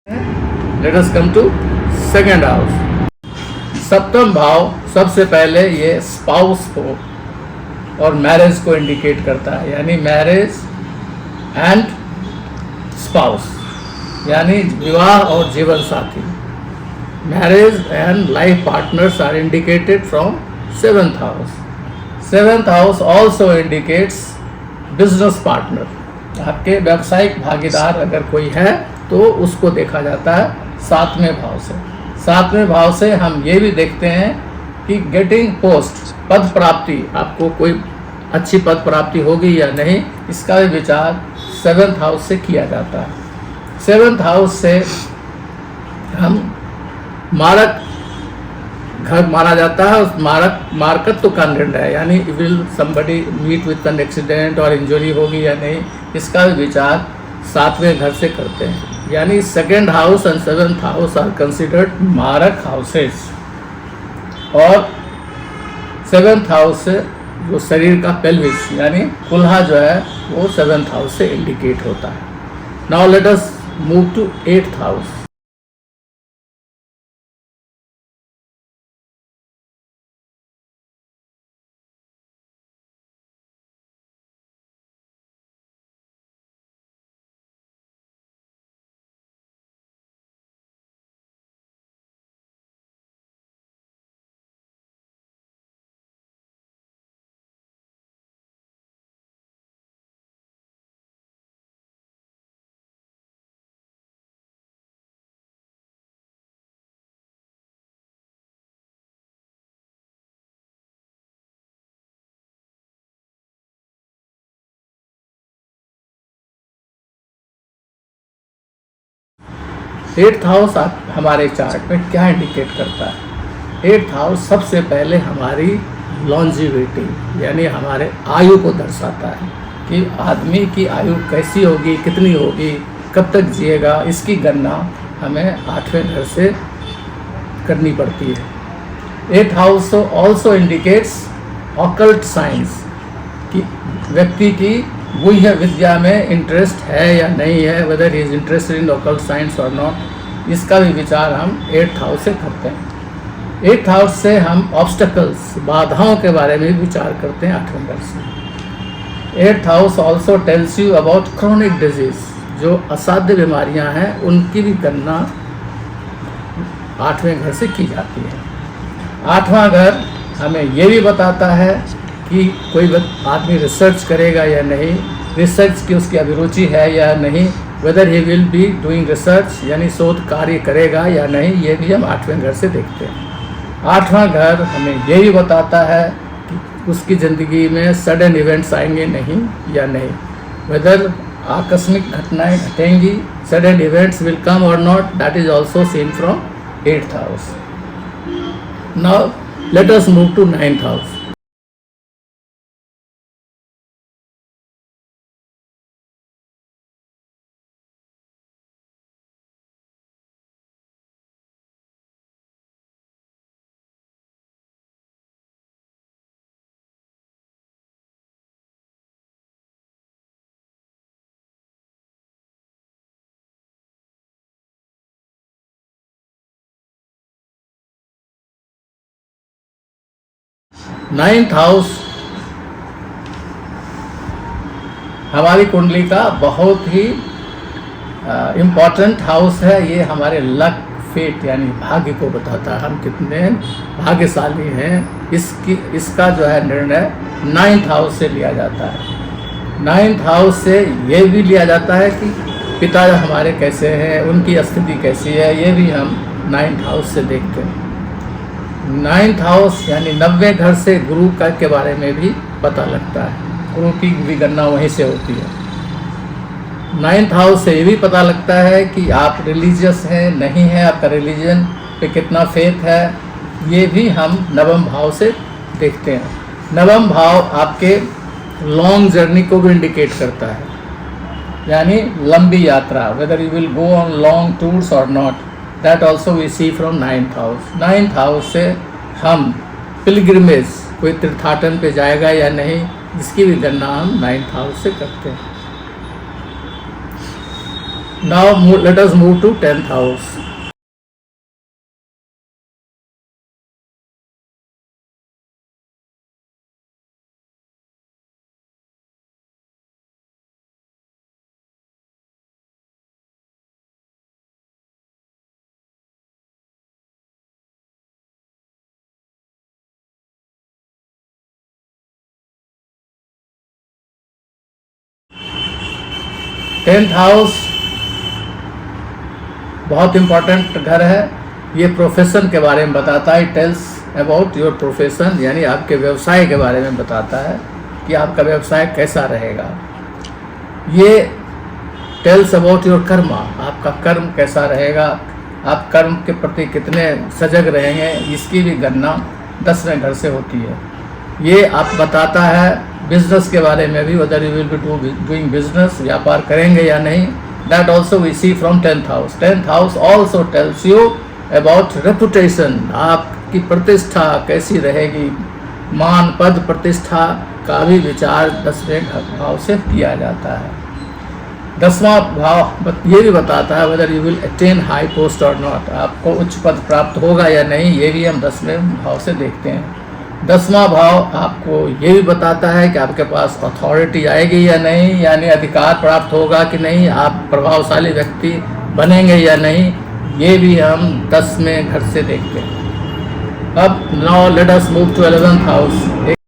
Late us come to second house. सप्तम भाव सबसे पहले ये स्पाउस को और मैरिज को इंडिकेट करता है, यानी मैरिज एंड स्पाउस, यानी विवाह और जीवन साथी। Marriage and life partners are indicated from seventh house. Seventh house also indicates business partner. आपके व्यावसायिक भागीदार अगर कोई है तो उसको देखा जाता है सातवें भाव से। सातवें भाव से हम ये भी देखते हैं कि गेटिंग पोस्ट, पद प्राप्ति, आपको कोई अच्छी पद प्राप्ति होगी या नहीं, इसका भी विचार सेवेंथ हाउस से किया जाता है। सेवेंथ हाउस से हम मारक घर माना जाता है। उस मारकत्व का निर्णय, यानी will somebody meet with an accident और इंजरी होगी या नहीं, इसका भी विचार सातवें घर से करते हैं। यानी second house and seventh house are considered मारक हाउसेस। और सेवेंथ हाउस से जो शरीर का पेल्विस यानी कुल्हा जो है वो सेवेंथ हाउस से इंडिकेट होता है। Now let us move to eighth house. Eighth house हमारे चार्ट में क्या इंडिकेट करता है? एट्थ हाउस सबसे पहले हमारी लॉन्जिविटी यानी हमारे आयु को दर्शाता है कि आदमी की आयु कैसी होगी, कितनी होगी, कब तक जिएगा, इसकी गणना हमें आठवें घर से करनी पड़ती है। Eighth house also indicates occult science, कि व्यक्ति की गुह्य विद्या में इंटरेस्ट है या नहीं है, weather he is interested in occult science और नॉट, इसका भी विचार हम एट्थ हाउस से करते हैं। एट्थ हाउस से हम ऑब्स्टकल्स, बाधाओं के बारे में विचार करते हैं आठवें घर से। Eighth house also tells you about chronic disease, जो असाध्य बीमारियां हैं उनकी भी गणना आठवें घर से की जाती है। आठवां घर हमें ये भी बताता है कि कोई आदमी रिसर्च करेगा या नहीं, रिसर्च की उसकी अभिरुचि है या नहीं, weather he will be doing research यानी शोध कार्य करेगा या नहीं, ये भी हम आठवें घर से देखते हैं। आठवां घर हमें ये भी बताता है कि उसकी ज़िंदगी में सडन इवेंट्स आएंगे नहीं या नहीं, वेदर आकस्मिक घटनाएं घटेंगी, सडन इवेंट्स विल कम और not, that is also seen from eighth house. Now let us move to ninth house. Ninth house हमारी कुंडली का बहुत ही इम्पॉर्टेंट हाउस है। ये हमारे लक, फेट यानी भाग्य को बताता है, हम कितने भाग्यशाली हैं, इसका जो है निर्णय नाइन्थ हाउस से लिया जाता है। नाइन्थ हाउस से ये भी लिया जाता है कि पिता हमारे कैसे हैं, उनकी स्थिति कैसी है, ये भी हम नाइन्थ हाउस से देखते हैं। नाइन्थ हाउस यानी 90वें घर से गुरु का के बारे में भी पता लगता है, गुरु की भी गणना वहीं से होती है। नाइन्थ हाउस से ये भी पता लगता है कि आप रिलीजियस हैं नहीं हैं, आपका रिलीजन पे कितना फेथ है, ये भी हम नवम भाव से देखते हैं। नवम भाव आपके लॉन्ग जर्नी को भी इंडिकेट करता है, यानी लंबी यात्रा, whether you will go on long tours और not, that also we see from ninth house. Ninth house से हम पिलग्रिमेज, कोई तीर्थाटन पे जाएगा या नहीं, इसकी भी गणना हम नाइन्थ हाउस से करते हैं। Now let us move to 10th house. Tenth house बहुत इम्पोर्टेंट घर है। ये प्रोफेशन के बारे में बताता है। टेल्स अबाउट योर प्रोफेशन, यानी आपके व्यवसाय के बारे में बताता है कि आपका व्यवसाय कैसा रहेगा। ये टेल्स अबाउट योर कर्मा, आपका कर्म कैसा रहेगा, आप कर्म के प्रति कितने सजग रहेंगे, इसकी भी गणना 10वें घर से होती है। ये आप बताता है बिजनेस के बारे में भी, whether you will be doing business, व्यापार करेंगे या नहीं। That also we see from 10th house. 10th house also tells you about reputation, आपकी प्रतिष्ठा कैसी रहेगी। मान पद प्रतिष्ठा का भी विचार 10वें भाव से किया जाता है। 10वां भाव ये भी बताता है whether you will attain high post or not, आपको उच्च पद प्राप्त होगा या नहीं, ये भी हम 10वें भाव से देखते हैं। 10वां भाव आपको ये भी बताता है कि आपके पास अथॉरिटी आएगी या नहीं, यानी अधिकार प्राप्त होगा कि नहीं, आप प्रभावशाली व्यक्ति बनेंगे या नहीं, ये भी हम 10वें घर से देखते हैं। अब now let us move to 11th house.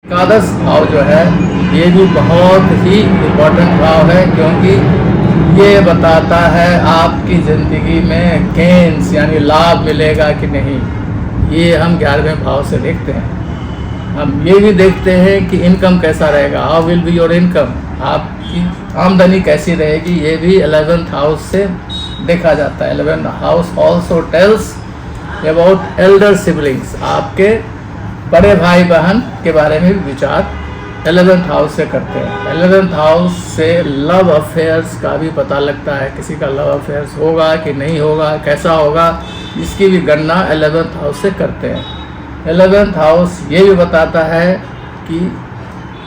एकादश भाव जो है ये भी बहुत ही इम्पोर्टेंट भाव है, क्योंकि ये बताता है आपकी ज़िंदगी में गेन्स यानी लाभ मिलेगा कि नहीं। ये हम 11वें भाव से देखते हैं। हम ये भी देखते हैं कि इनकम कैसा रहेगा, how will be your income, आपकी आमदनी कैसी रहेगी, ये भी 11th हाउस से देखा जाता है। 11th house also tells about Elder siblings, आपके बड़े भाई बहन के बारे में भी विचार 11th हाउस से करते हैं। 11th हाउस से लव अफेयर्स का भी पता लगता है, किसी का लव अफेयर्स होगा कि नहीं होगा, कैसा होगा, इसकी भी गणना 11th हाउस से करते हैं। 11th हाउस ये भी बताता है कि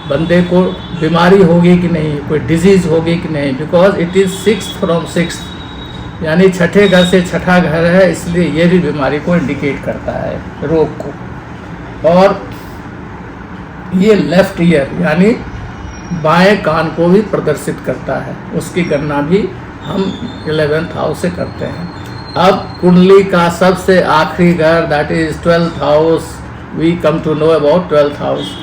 बंदे को बीमारी होगी कि नहीं, कोई डिजीज़ होगी कि नहीं, because it is 6th from 6th, यानी छठे घर से छठा घर है, इसलिए ये भी बीमारी को इंडिकेट करता है, रोग को। और ये लेफ्ट ईयर यानी बाएं कान को भी प्रदर्शित करता है, उसकी गणना भी हम 11th हाउस से करते हैं। अब कुंडली का सबसे आखिरी घर that is 12th house, we come to know about 12th house.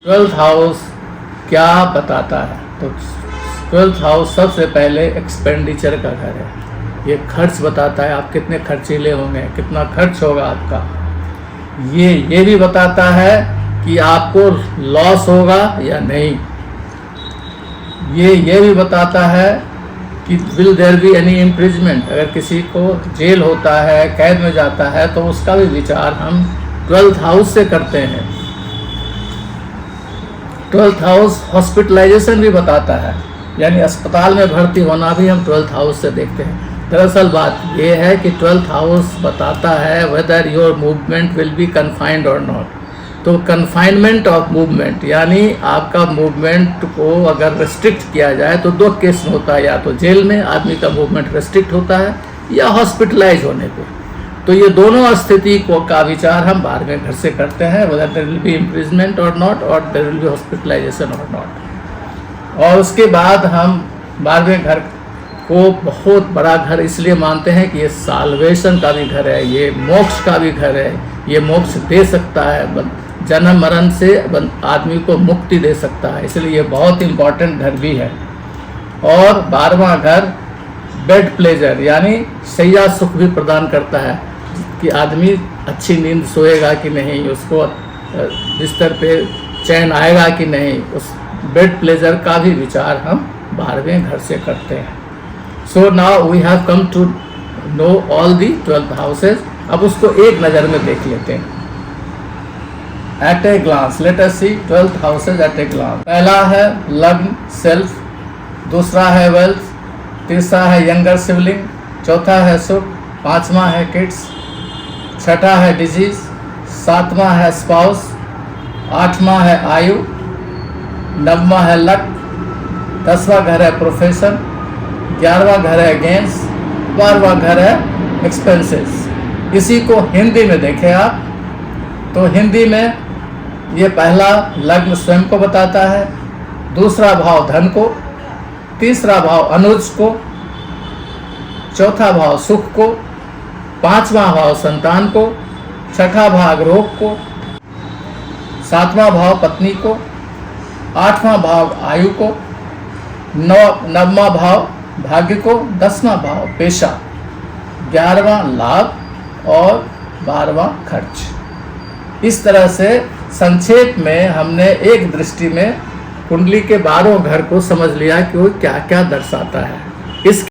Twelfth house क्या बताता है? तो 12th हाउस सबसे पहले एक्सपेंडिचर का घर है। ये खर्च बताता है, आप कितने खर्चीले होंगे, कितना खर्च होगा आपका। ये भी बताता है कि आपको लॉस होगा या नहीं। ये भी बताता है कि will there be any imprisonment, अगर किसी को जेल होता है, कैद में जाता है, तो उसका भी विचार हम 12th हाउस से करते हैं। 12th हाउस हॉस्पिटलाइजेशन भी बताता है, यानी अस्पताल में भर्ती होना भी हम 12th हाउस से देखते हैं। दरअसल बात ये है कि 12th हाउस बताता है whether your movement will be confined और नॉट। तो कन्फाइनमेंट ऑफ मूवमेंट यानी आपका मूवमेंट को अगर रेस्ट्रिक्ट किया जाए तो दो केस में होता है, या तो जेल में आदमी का मूवमेंट रेस्ट्रिक्ट होता है या हॉस्पिटलाइज होने पे। तो ये दोनों स्थिति को का विचार हम 12वें घर से करते हैं, whether there will be imprisonment और नॉट, और देयर विल बी हॉस्पिटलाइजेशन और नॉट। और उसके बाद हम 12वें घर को बहुत बड़ा घर इसलिए मानते हैं कि ये साल्वेशन का भी घर है, ये मोक्ष का भी घर है, ये मोक्ष दे सकता है, जन्म मरण से आदमी को मुक्ति दे सकता है, इसलिए ये बहुत इम्पॉर्टेंट घर भी है। और 12वां घर बेड प्लेजर यानी शैया सुख भी प्रदान करता है कि आदमी अच्छी नींद सोएगा कि नहीं, उसको बिस्तर पे चैन आएगा कि नहीं, उस बेड प्लेजर का भी विचार हम 12वें घर से करते हैं। So now we have come to know all the 12th houses. अब उसको एक नज़र में देख लेते हैं at a glance. Let us see 12th houses at a glance. पहला है लग्न सेल्फ, दूसरा है वेल्थ, तीसरा है यंगर सिबलिंग, चौथा है सुख, पांचवा है किड्स, छठा है डिजीज, सातवां है स्पाउस, आठवां है आयु, नववां है लक, 10वां घर है प्रोफेशन, 11वां घर है गेम्स, 12वां घर है एक्सपेंसेस। इसी को हिंदी में देखें आप तो हिंदी में ये पहला लग्न स्वयं को बताता है, दूसरा भाव धन को, तीसरा भाव अनुज को, चौथा भाव सुख को, पांचवा भाव संतान को, छठा भाव रोग को, सातवां भाव पत्नी को, आठवां भाव आयु को, नववां भाव भाग्य को, 10वां भाव पेशा, 11वां लाभ और 12वां खर्च। इस तरह से संक्षेप में हमने एक दृष्टि में कुंडली के 12 घर को समझ लिया कि वो क्या क्या दर्शाता है। इस